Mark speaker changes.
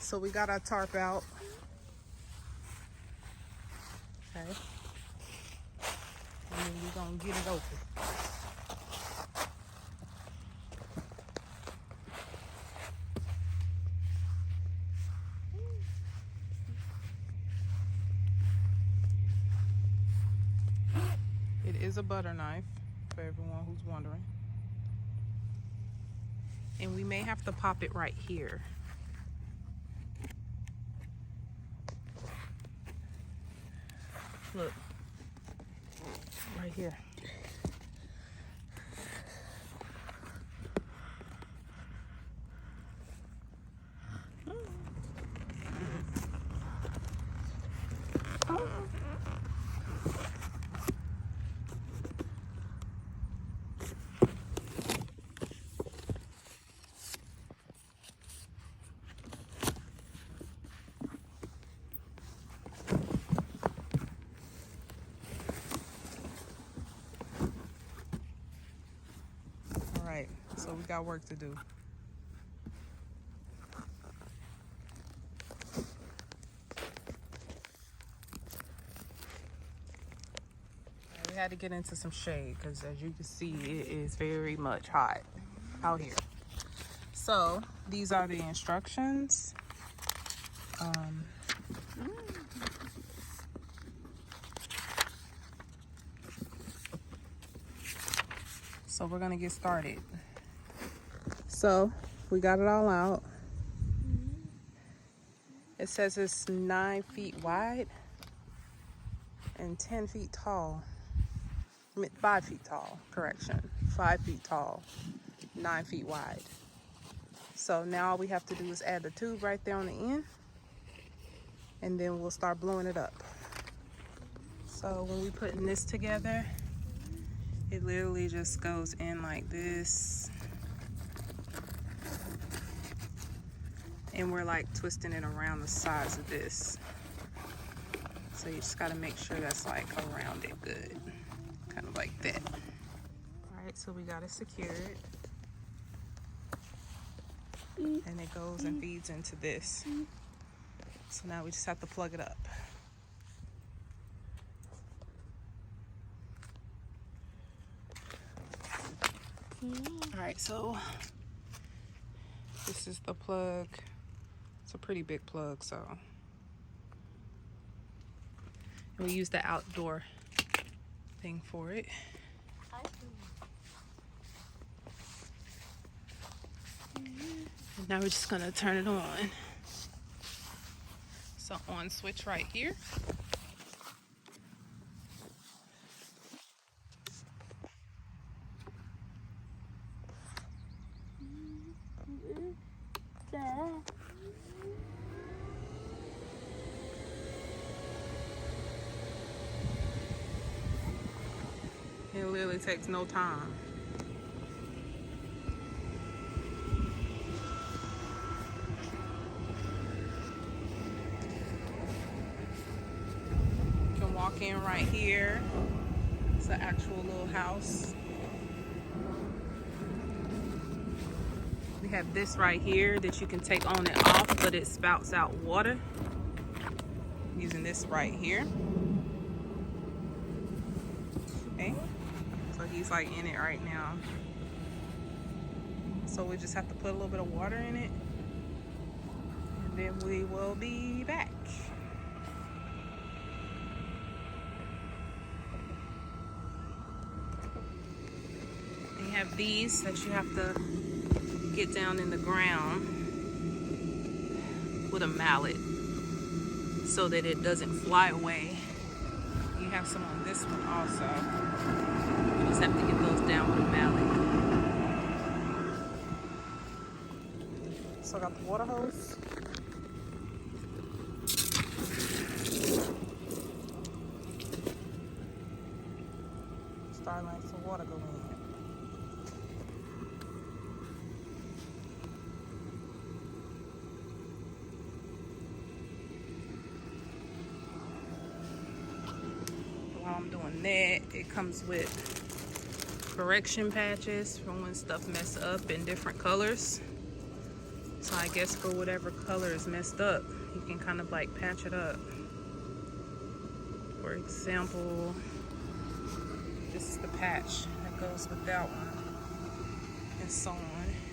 Speaker 1: So we got our tarp out. Okay. And then we're gonna get it open. It is a butter knife, for everyone who's wondering. And we may have to pop it right here. Look, right here. Alright, so we got work to do. We had to get into some shade because, as you can see, it is very much hot out here. So these are the instructions. So we're gonna get started. So we got it all out. It says it's 9 feet wide and 10 feet tall. 5 feet tall, correction. 5 feet tall, 9 feet wide. So now all we have to do is add the tube right there on the end, and then we'll start blowing it up. So when we putting this together, it literally just goes in like this. And we're like twisting it around the sides of this. So you just gotta make sure that's like around it good. Kind of like that. All right, so we gotta secure it. And it goes and feeds into this. So now we just have to plug it up. All right, so this is the plug. It's a pretty big plug, so. And we use the outdoor thing for it. And now we're just gonna turn it on. So on switch right here. It literally takes no time. You can walk in right here. It's an actual little house. We have this right here that you can take on and off, but it spouts out water. Using this right here. Okay. So he's like in it right now. So we just have to put a little bit of water in it. And then we will be back. And you have these that you have to get down in the ground with a mallet so that it doesn't fly away. You have some on this one also. You just have to get those down with a mallet. So I got the water hose. Starting like some water go in. While I'm doing that, it comes with correction patches for when stuff messes up in different colors. So I guess for whatever color is messed up, you can kind of like patch it up. For example, this is the patch that goes with that one, and so on.